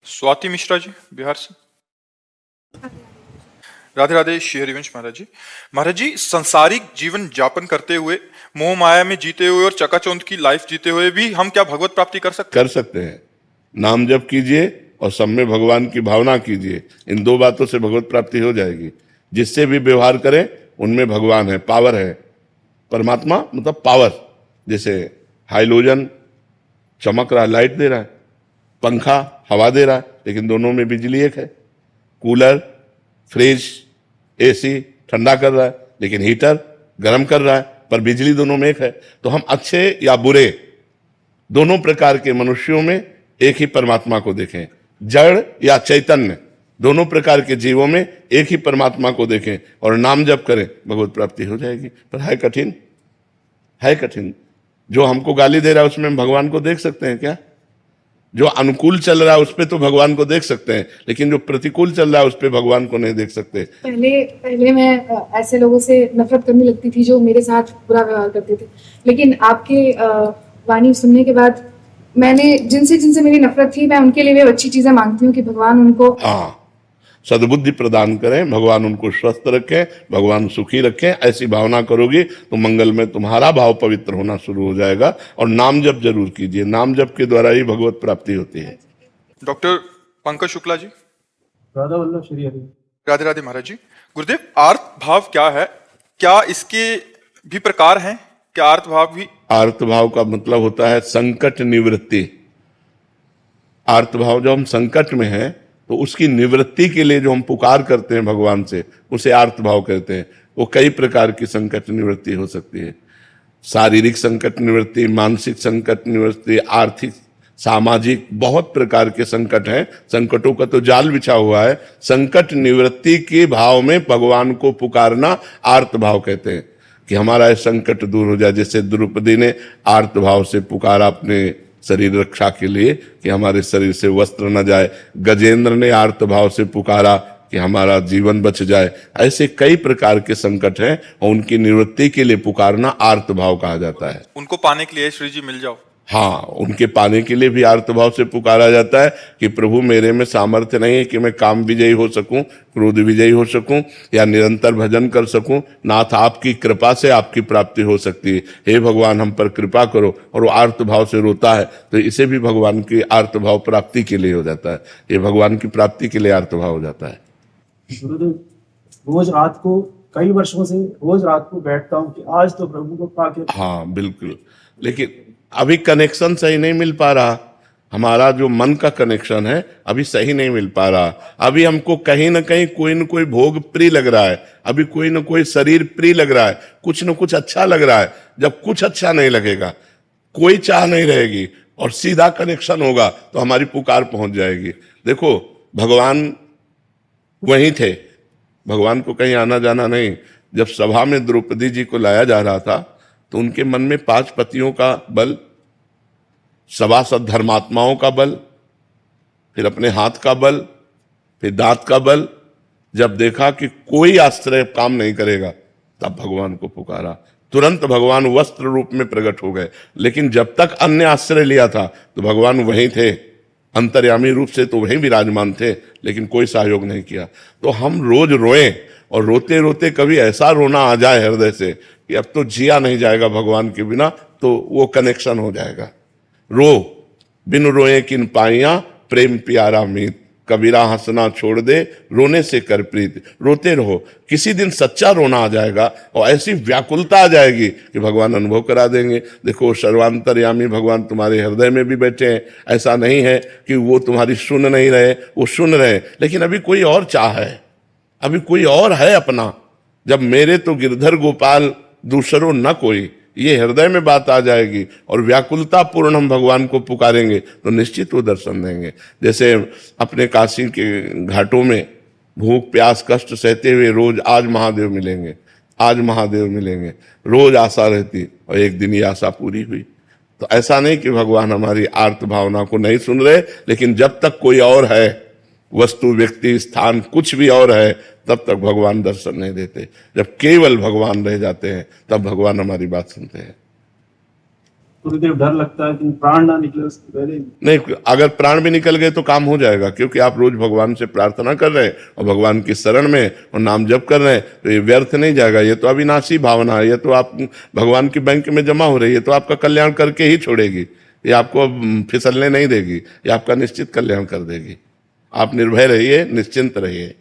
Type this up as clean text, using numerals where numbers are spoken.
स्वाति मिश्रा जी बिहार से। राधे राधे श्री हरिवंश महाराज जी। महाराज जी, संसारिक जीवन जापन करते हुए, मोह माया में जीते हुए और चकाचौंध की लाइफ जीते हुए भी हम क्या भगवत प्राप्ति कर सकते कर सकते हैं। नाम जप कीजिए और सब में भगवान की भावना कीजिए, इन दो बातों से भगवत प्राप्ति हो जाएगी। जिससे भी व्यवहार करें उनमें भगवान है, पावर है। परमात्मा मतलब पावर। जैसे हाइलोजन चमक रहा है, लाइट दे रहा है, पंखा हवा दे रहा है, लेकिन दोनों में बिजली एक है। कूलर, फ्रिज, एसी ठंडा कर रहा है, लेकिन हीटर गर्म कर रहा है, पर बिजली दोनों में एक है। तो हम अच्छे या बुरे दोनों प्रकार के मनुष्यों में एक ही परमात्मा को देखें, जड़ या चैतन्य दोनों प्रकार के जीवों में एक ही परमात्मा को देखें और नाम जप करें, भगवत प्राप्ति हो जाएगी। पर है कठिन, है कठिन। जो हमको गाली दे रहा है उसमें हम भगवान को देख सकते हैं क्या? जो अनुकूल चल रहा है उस पे तो भगवान को देख सकते हैं, लेकिन जो प्रतिकूल चल रहा है उस पे भगवान को नहीं देख सकते। पहले मैं ऐसे लोगों से नफरत करने लगती थी जो मेरे साथ बुरा व्यवहार करते थे, लेकिन आपके वाणी सुनने के बाद मैंने जिनसे जिनसे मेरी नफरत थी, मैं उनके लिए भी अच्छी चीजें मांगती हूँ कि भगवान उनको सद्बुद्धि प्रदान करें, भगवान उनको स्वस्थ रखें, भगवान सुखी रखें। ऐसी भावना करोगी तो मंगल में तुम्हारा भाव पवित्र होना शुरू हो जाएगा। और नाम जप जरूर कीजिए, नाम जप के द्वारा ही भगवत प्राप्ति होती है। डॉक्टर पंकज शुक्ला जी। राधा वल्लभ श्री हरि। राधे राधे महाराज जी। गुरुदेव, आर्त भाव क्या है? क्या इसके भी प्रकार हैं? क्या आर्त भाव भी? आर्त भाव का मतलब होता है संकट निवृत्ति। आर्त भाव जब हम संकट में हैं तो उसकी निवृत्ति के लिए जो हम पुकार करते हैं भगवान से, उसे आर्त भाव कहते हैं। वो कई प्रकार की संकट निवृत्ति हो सकती है। शारीरिक संकट निवृत्ति, मानसिक संकट निवृत्ति, आर्थिक, सामाजिक, बहुत प्रकार के संकट हैं। संकटों का तो जाल बिछा हुआ है। संकट निवृत्ति के भाव में भगवान को पुकारना आर्त भाव कहते हैं, कि हमारा संकट दूर हो जाए। जैसे द्रौपदी ने आर्त भाव से पुकारा अपने शरीर रक्षा के लिए कि हमारे शरीर से वस्त्र न जाए। गजेंद्र ने आर्त भाव से पुकारा कि हमारा जीवन बच जाए। ऐसे कई प्रकार के संकट हैं और उनकी निवृत्ति के लिए पुकारना आर्त भाव कहा जाता है। उनको पाने के लिए श्री जी मिल जाओ। हाँ, उनके पाने के लिए भी आर्त भाव से पुकारा जाता है कि प्रभु मेरे में सामर्थ्य नहीं है कि मैं काम विजयी हो सकूं, क्रोध विजयी हो सकूं या निरंतर भजन कर सकूं। नाथ आपकी कृपा से आपकी प्राप्ति हो सकती है, हे भगवान हम पर कृपा करो। और वो आर्त भाव से रोता है, तो इसे भी भगवान की आर्त भाव प्राप्ति के लिए हो जाता है। ये भगवान की प्राप्ति के लिए आर्त भाव हो जाता है। गुरुदेव, रोज रात को कई वर्षों से रोज रात को बैठता हूँ कि आज तो प्रभु को पाके। हाँ बिल्कुल, लेकिन अभी कनेक्शन सही नहीं मिल पा रहा। हमारा जो मन का कनेक्शन है अभी सही नहीं मिल पा रहा। अभी हमको कहीं ना कहीं कोई न कोई भोग प्रिय लग रहा है, अभी कोई न कोई शरीर प्रिय लग रहा है, कुछ न कुछ अच्छा लग रहा है। जब कुछ अच्छा नहीं लगेगा, कोई चाह नहीं रहेगी और सीधा कनेक्शन होगा तो हमारी पुकार पहुंच जाएगी। देखो, भगवान वहीं थे, भगवान को कहीं आना जाना नहीं। जब सभा में द्रौपदी जी को लाया जा रहा था तो उनके मन में 5 पतियों का बल, सभासद धर्मात्माओं का बल, फिर अपने हाथ का बल, फिर दांत का बल। जब देखा कि कोई आश्रय काम नहीं करेगा, तब भगवान को पुकारा। तुरंत भगवान वस्त्र रूप में प्रकट हो गए। लेकिन जब तक अन्य आश्रय लिया था तो भगवान वहीं थे, अंतर्यामी रूप से तो वहीं विराजमान थे, लेकिन कोई सहयोग नहीं किया। तो हम रोज रोएं और रोते रोते कभी ऐसा रोना आ जाए हृदय से कि अब तो जिया नहीं जाएगा भगवान के बिना, तो वो कनेक्शन हो जाएगा। रो बिन रोए किन पाइया, प्रेम प्यारा मीत, कबीरा हंसना छोड़ दे, रोने से कर प्रीत। रोते रहो, किसी दिन सच्चा रोना आ जाएगा और ऐसी व्याकुलता आ जाएगी कि भगवान अनुभव करा देंगे। देखो, सर्वांतर्यामी भगवान तुम्हारे हृदय में भी बैठे हैं। ऐसा नहीं है कि वो तुम्हारी सुन नहीं रहे, वो सुन रहे, लेकिन अभी कोई और चाह है, अभी कोई और है अपना। जब मेरे तो गिरधर गोपाल दूसरों न कोई, ये हृदय में बात आ जाएगी और व्याकुलता पूर्ण हम भगवान को पुकारेंगे तो निश्चित वो दर्शन देंगे। जैसे अपने काशी के घाटों में भूख प्यास कष्ट सहते हुए रोज आज महादेव मिलेंगे, आज महादेव मिलेंगे, रोज आशा रहती, और एक दिन ये आशा पूरी हुई। तो ऐसा नहीं कि भगवान हमारी आर्त भावना को नहीं सुन रहे, लेकिन जब तक कोई और है, वस्तु व्यक्ति स्थान कुछ भी और है, तब तक भगवान दर्शन नहीं देते। जब केवल भगवान रह जाते हैं तब भगवान हमारी बात सुनते हैं। थोड़ी देर डर लगता है कि प्राण ना निकले उसके पहले ही। नहीं, अगर प्राण भी निकल गए तो काम हो जाएगा, क्योंकि आप रोज भगवान से प्रार्थना कर रहे हैं और भगवान की शरण में और नाम जप कर रहे हैं, तो ये व्यर्थ नहीं जाएगा। ये तो अविनाशी भावना है, ये तो आप भगवान की बैंक में जमा हो रही है, तो आपका कल्याण करके ही छोड़ेगी। ये आपको अब फिसलने नहीं देगी, ये आपका निश्चित कल्याण कर देगी। आप निर्भय रहिए, निश्चिंत रहिए।